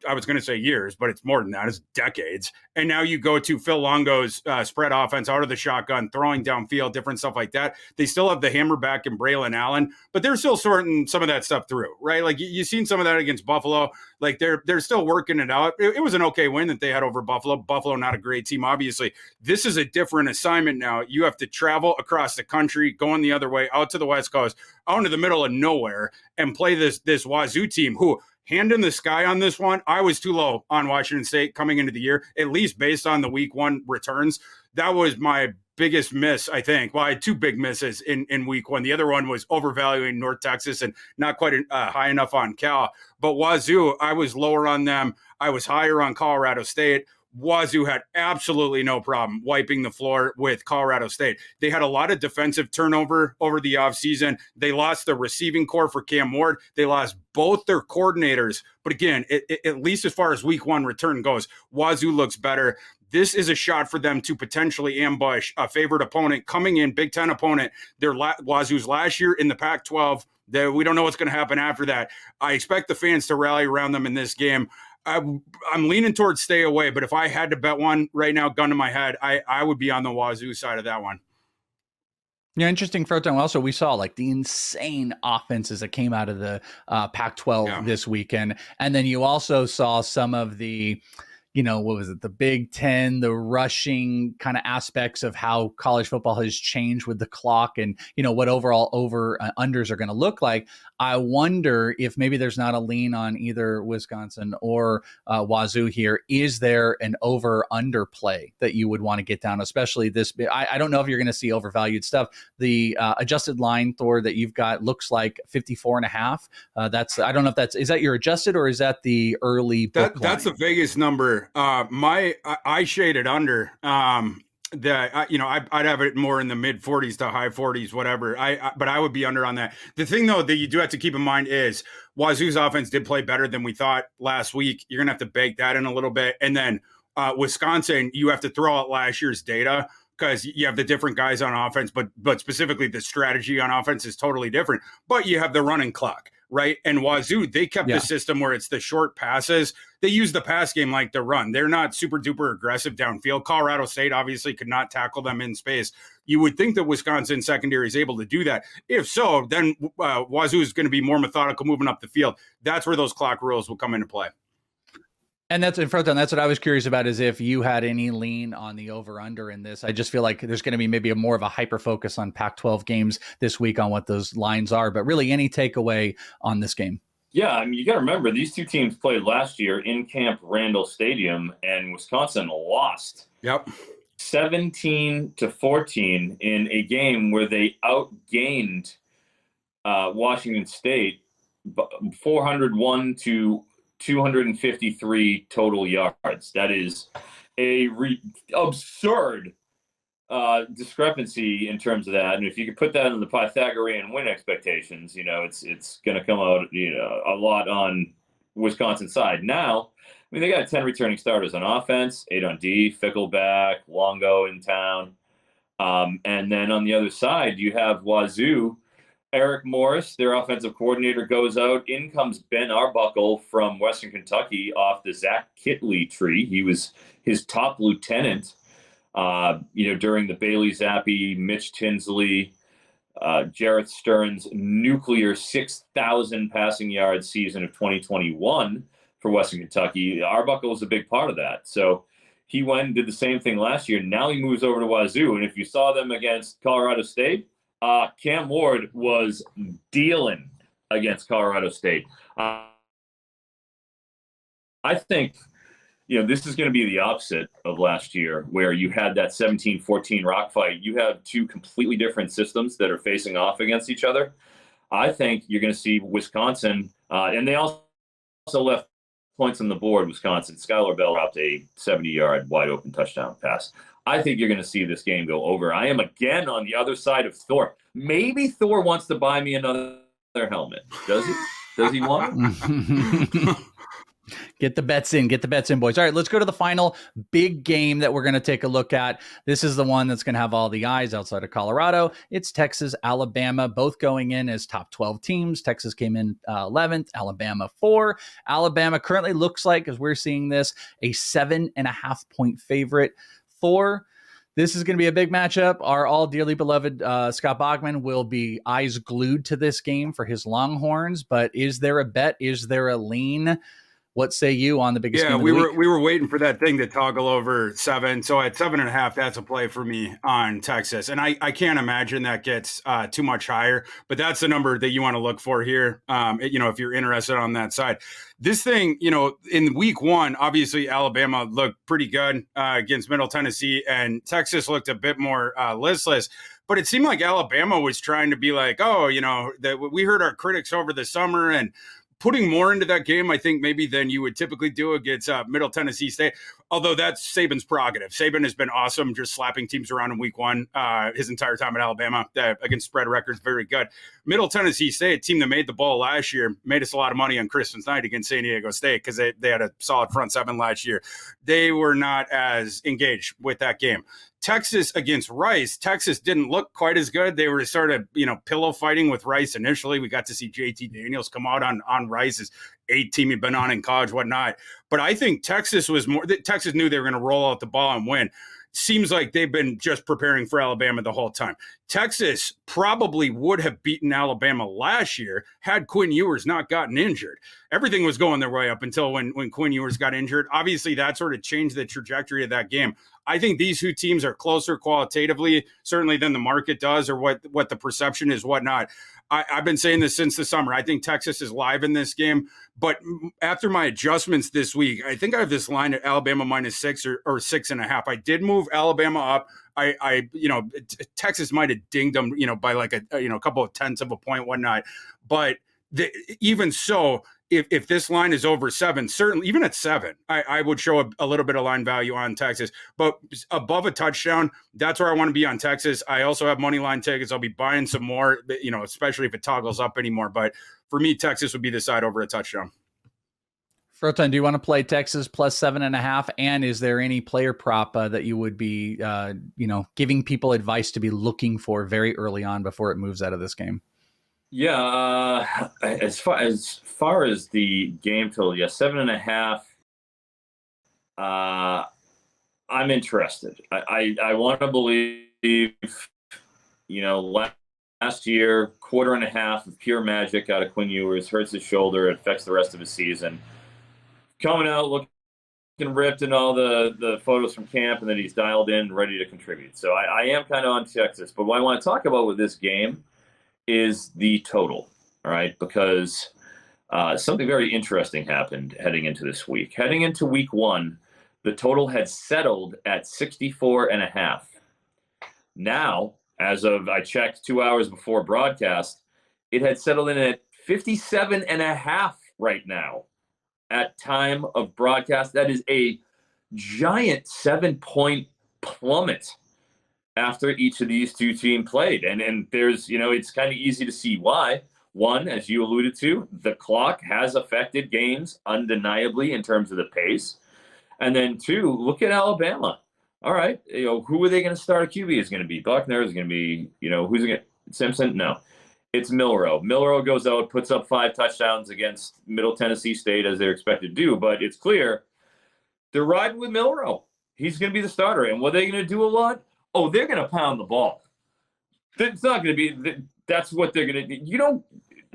B: I was going to say years, but it's more than that. It's decades. And now you go to Phil Longo's spread offense out of the shotgun, throwing downfield, different stuff like that. They still have the hammer back in Braylon Allen, but they're still sorting some of that stuff through, right? Like you've seen some of that against Buffalo. Like they're still working it out. It was an okay win that they had over Buffalo. Buffalo, not a great team, obviously. This is a different assignment now. You have to travel across the country, going the other way, out to the West Coast, out into the middle of nowhere, and play this Wazoo team who, hand in the sky on this one, I was too low on Washington State coming into the year, at least based on the week 1 returns. That was my biggest miss, I think. Well, I had 2 big misses in week 1. The other one was overvaluing North Texas and not quite high enough on Cal. But Wazoo, I was lower on them. I was higher on Colorado State. Wazoo had absolutely no problem wiping the floor with Colorado State. They had a lot of defensive turnover over the offseason. They lost the receiving core for Cam Ward. They lost both their coordinators. But again, at least as far as week one return goes, Wazoo looks better. This is a shot for them to potentially ambush a favored opponent coming in, Big Ten opponent. They're Wazoo's last year in the Pac-12. We don't know what's going to happen after that. I expect the fans to rally around them in this game. I'm leaning towards stay away, but if I had to bet one right now, gun to my head, I would be on the Wazoo side of that one.
A: Yeah, interesting, Froton. Also, we saw like the insane offenses that came out of the Pac-12 this weekend. And then you also saw some of the, what was it? The Big Ten, the rushing kind of aspects of how college football has changed with the clock and, what overall over-unders are going to look like. I wonder if maybe there's not a lean on either Wisconsin or Wazoo here. Is there an over-under play that you would want to get down, especially this? I don't know if you're going to see overvalued stuff. The adjusted line, Thor, that you've got looks like 54.5. I don't know if is that your adjusted or is that the early book line?
B: That's the Vegas number. I shaded under. I'd have it more in the mid 40s to high 40s, whatever. But I would be under on that. The thing though that you do have to keep in mind is Wazoo's offense did play better than we thought last week. You're gonna have to bake that in a little bit, and then Wisconsin, you have to throw out last year's data because you have the different guys on offense, but specifically the strategy on offense is totally different. But you have the running clock, right? And Wazoo, they kept the system where it's the short passes. They use the pass game like the run. They're not super duper aggressive downfield. Colorado State obviously could not tackle them in space. You would think that Wisconsin secondary is able to do that. If so, then Wazoo is going to be more methodical moving up the field. That's where those clock rules will come into play.
A: And that's what I was curious about, is if you had any lean on the over-under in this. I just feel like there's going to be maybe more of a hyper focus on Pac-12 games this week on what those lines are, but really any takeaway on this game?
C: Yeah, I mean, you got to remember, these two teams played last year in Camp Randall Stadium, and Wisconsin lost 17-14 in a game where they outgained Washington State 401 to 253 total yards. That is a absurd discrepancy in terms of that. And if you could put that in the Pythagorean win expectations, it's going to come out, a lot on Wisconsin's side. Now, I mean, they got 10 returning starters on offense, 8 on D, Fickleback, Longo in town. And then on the other side, you have Wazoo. Eric Morris, their offensive coordinator, goes out. In comes Ben Arbuckle from Western Kentucky off the Zach Kitley tree. He was his top lieutenant, during the Bailey Zappi, Mitch Tinsley, Jarrett Stern's nuclear 6,000 passing yard season of 2021 for Western Kentucky. Arbuckle was a big part of that. So he went and did the same thing last year. Now he moves over to Wazoo. And if you saw them against Colorado State, Cam Ward was dealing against Colorado State. I think, this is going to be the opposite of last year, where you had that 17-14 rock fight. You have two completely different systems that are facing off against each other. I think you're going to see Wisconsin, and they also left points on the board, Wisconsin. Skylar Bell dropped a 70-yard wide-open touchdown pass. I think you're going to see this game go over. I am again on the other side of Thor. Maybe Thor wants to buy me another helmet. Does he? Does he want it?
A: Get the bets in, boys. All right, let's go to the final big game that we're going to take a look at. This is the one that's going to have all the eyes outside of Colorado. It's Texas, Alabama, both going in as top 12 teams. Texas came in 11th, Alabama 4. Alabama currently looks like, as we're seeing this, a 7.5 point favorite. Thor, this is going to be a big matchup. Our all dearly beloved Scott Bogman will be eyes glued to this game for his Longhorns. But is there a bet? Is there a lean? What say you on the biggest game of the week?
B: we were waiting for that thing to toggle over 7. So at 7.5, that's a play for me on Texas. And I can't imagine that gets too much higher, but that's the number that you want to look for here. If you're interested on that side. This thing, in week 1, obviously Alabama looked pretty good against Middle Tennessee, and Texas looked a bit more listless. But it seemed like Alabama was trying to be like, that we heard our critics over the summer and putting more into that game, I think, maybe than you would typically do against Middle Tennessee State. although that's Saban's prerogative. Saban has been awesome just slapping teams around in week one his entire time at Alabama against spread records. Very good. Middle Tennessee State, a team that made the bowl last year, made us a lot of money on Christmas night against San Diego State because they had a solid front seven last year. They were not as engaged with that game. Texas against Rice. Texas didn't look quite as good. They were sort of, pillow fighting with Rice initially. We got to see JT Daniels come out on Rice's 8 team he'd been on in college, whatnot. But I think Texas knew they were going to roll out the ball and win. Seems like they've been just preparing for Alabama the whole time. Texas probably would have beaten Alabama last year had Quinn Ewers not gotten injured. Everything was going their way up until when Quinn Ewers got injured. Obviously, that sort of changed the trajectory of that game. I think these two teams are closer qualitatively, certainly than the market does or what the perception is, whatnot. I've been saying this since the summer. I think Texas is live in this game. But after my adjustments this week, I think I have this line at Alabama -6 or 6.5. I did move Alabama up. Texas might have dinged them, by like a couple of tenths of a point, whatnot. But even so, if this line is over 7, certainly even at 7, I would show a little bit of line value on Texas. But above a touchdown, that's where I want to be on Texas. I also have money line tickets. I'll be buying some more, especially if it toggles up anymore. But for me, Texas would be the side over a touchdown.
A: Froton, do you want to play Texas plus 7.5? And is there any player prop that you would be, giving people advice to be looking for very early on before it moves out of this game?
C: Yeah, as far as the game total, 7.5. I'm interested. I want to believe, last year, 1.5 of pure magic out of Quinn Ewers, hurts his shoulder, it affects the rest of his season. Coming out looking ripped in all the photos from camp, and then he's dialed in, ready to contribute. So I am kind of on Texas. But what I want to talk about with this game is the total, all right? Because something very interesting happened heading into this week. Heading into week 1, the total had settled at 64.5. Now, as of I checked 2 hours before broadcast, it had settled in at 57.5 right now at time of broadcast. That is a giant 7-point plummet after each of these two teams played. And there's, it's kind of easy to see why. One, as you alluded to, the clock has affected games undeniably in terms of the pace. And then 2, look at Alabama. All right, who are they going to start? A QB is going to be Buckner, is going to be, who's going to Simpson? No, it's Milroe. Milroe goes out, puts up 5 touchdowns against Middle Tennessee State as they're expected to do. But it's clear they're riding with Milroe. He's going to be the starter. And what are they going to do a lot? Oh, they're going to pound the ball. It's not going to be – that's what they're going to do. You don't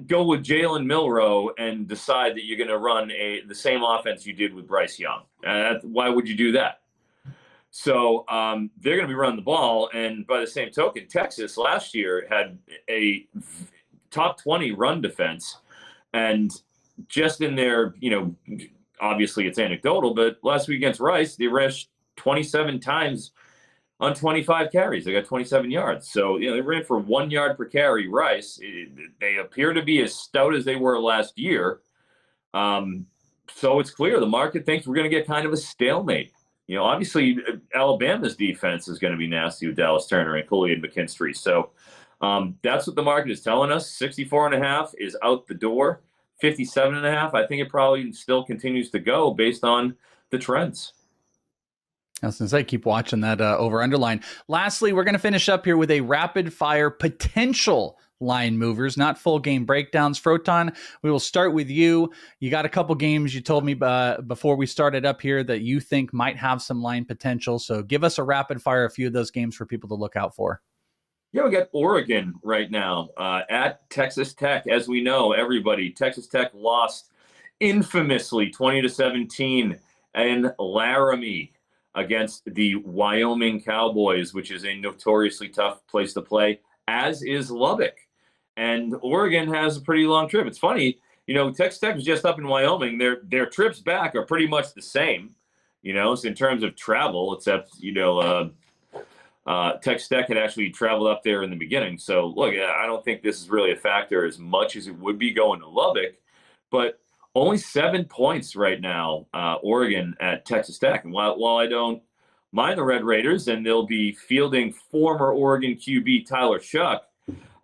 C: go with Jalen Milroe and decide that you're going to run the same offense you did with Bryce Young. Why would you do that? So they're going to be running the ball. And by the same token, Texas last year had a top 20 run defense. And just in their, obviously it's anecdotal, but last week against Rice, they rushed 27 times on 25 carries. They got 27 yards. So, they ran for 1 yard per carry. Rice, they appear to be as stout as they were last year. So it's clear the market thinks we're going to get kind of a stalemate. Obviously, Alabama's defense is going to be nasty with Dallas Turner and Coley and McKinstry. So that's what the market is telling us. 64.5 is out the door. 57.5, I think it probably still continues to go based on the trends.
A: I was going to say, keep watching that over-underline. Lastly, we're going to finish up here with a rapid-fire potential line movers, not full game breakdowns. Froton, we will start with you. You got a couple games you told me before we started up here that you think might have some line potential. So give us a rapid-fire, a few of those games for people to look out for.
C: Yeah, we got Oregon right now at Texas Tech. As we know, everybody, Texas Tech lost infamously 20-17 in Laramie against the Wyoming Cowboys, which is a notoriously tough place to play, as is Lubbock. And Oregon has a pretty long trip. It's funny, Texas Tech was just up in Wyoming. Their trips back are pretty much the same, so in terms of travel, except, Texas Tech had actually traveled up there in the beginning. So, look, I don't think this is really a factor as much as it would be going to Lubbock. But Only 7 points right now, Oregon at Texas Tech. And while I don't mind the Red Raiders, and they'll be fielding former Oregon QB Tyler Shuck,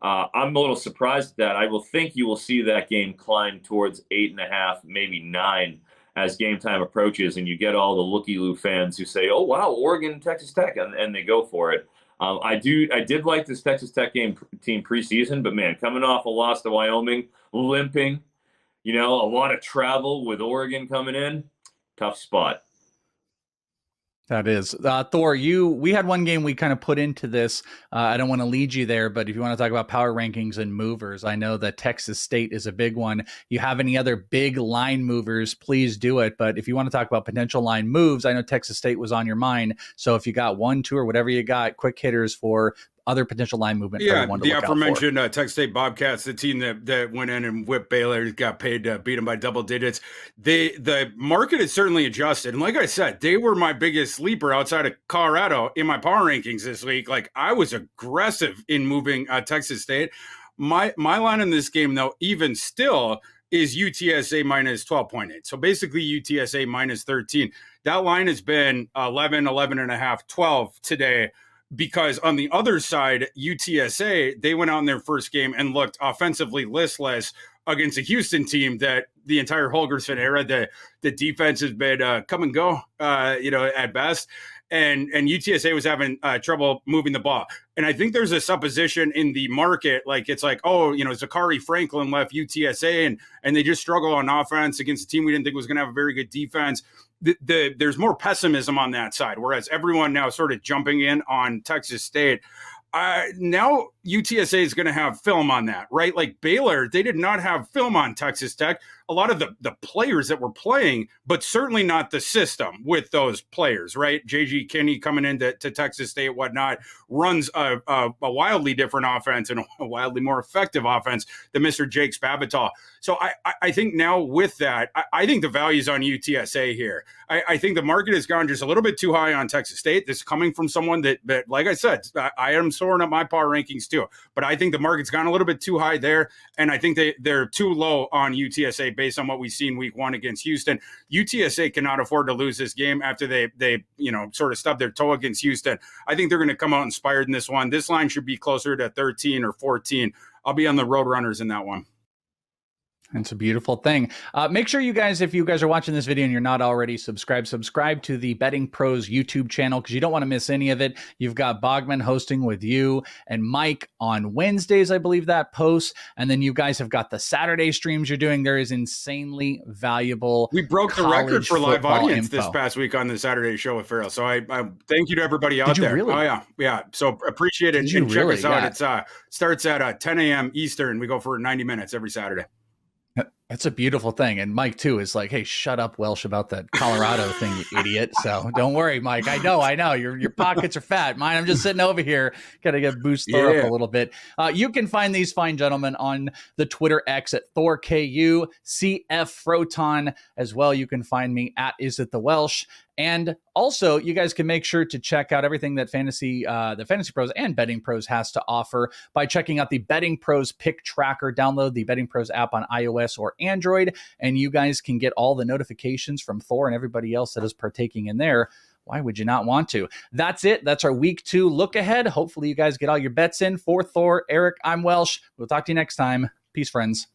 C: I'm a little surprised at that. I will think you will see that game climb towards 8.5, maybe 9 as game time approaches, and you get all the looky-loo fans who say, "Oh wow, Oregon, Texas Tech," and they go for it. I did like this Texas Tech team preseason, but man, coming off a loss to Wyoming, limping, a lot of travel with Oregon coming in, tough spot.
A: That is. Thor, we had one game we kind of put into this. I don't want to lead you there, but if you want to talk about power rankings and movers, I know that Texas State is a big one. You have any other big line movers, please do it. But if you want to talk about potential line moves, I know Texas State was on your mind. So if you got 1, 2, or whatever you got, quick hitters for other potential line movement.
B: Yeah, the aforementioned Texas State Bobcats, the team that went in and whipped Baylor, got paid to beat them by double digits. The market has certainly adjusted. And like I said, they were my biggest sleeper outside of Colorado in my power rankings this week. Like, I was aggressive in moving Texas State. My line in this game, though, even still, is UTSA minus 12.8. So basically UTSA minus 13. That line has been 11, 11.5, 12 today. Because on the other side, UTSA, they went out in their first game and looked offensively listless against a Houston team that the entire Holgorsen era, the defense has been come and go, at best. And UTSA was having trouble moving the ball. And I think there's a supposition in the market, like it's like, Zachary Franklin left UTSA and they just struggle on offense against a team we didn't think was going to have a very good defense. There's more pessimism on that side, whereas everyone now sort of jumping in on Texas State. Now UTSA is going to have film on that, right? Like Baylor, they did not have film on Texas Tech. A lot of the players that were playing, but certainly not the system with those players, right? J.G. Kinney coming into Texas State, whatnot, runs a wildly different offense and a wildly more effective offense than Mr. Jake Spavital. So I think now with that, I think the value's on UTSA here. I think the market has gone just a little bit too high on Texas State. This is coming from someone that like I said, I am soaring up my power rankings too. But I think the market's gone a little bit too high there, and I think they're too low on UTSA based on what we've seen week 1 against Houston. UTSA cannot afford to lose this game after they sort of stubbed their toe against Houston. I think they're going to come out inspired in this one. This line should be closer to 13 or 14. I'll be on the Roadrunners in that one.
A: It's a beautiful thing. Make sure you guys, if you guys are watching this video and you're not already subscribe to the Betting Pros YouTube channel because you don't want to miss any of it. You've got Bogman hosting with you and Mike on Wednesdays, I believe that posts. And then you guys have got the Saturday streams you're doing. There is insanely valuable.
B: We broke the record for live audience this past week on the Saturday show with Farrell. So I thank you to everybody out there.
A: Really?
B: Oh, yeah. So appreciate it. And check us out. It starts at 10 a.m. Eastern. We go for 90 minutes every Saturday.
A: That's a beautiful thing. And Mike, too, is like, hey, shut up, Welsh, about that Colorado thing, you idiot. So don't worry, Mike. I know. Your pockets are fat. Mine, I'm just sitting over here. Got to get boost Thor up a little bit. You can find these fine gentlemen on the Twitter X at ThorKU, CF Froton as well. You can find me at Is It The Welsh. And also, you guys can make sure to check out everything that the Fantasy Pros and Betting Pros has to offer by checking out the Betting Pros Pick Tracker. Download the Betting Pros app on iOS or Android, and you guys can get all the notifications from Thor and everybody else that is partaking in there. Why would you not want to? That's it. That's our week 2 look ahead. Hopefully, you guys get all your bets in. For Thor, Eric, I'm Welsh. We'll talk to you next time. Peace, friends.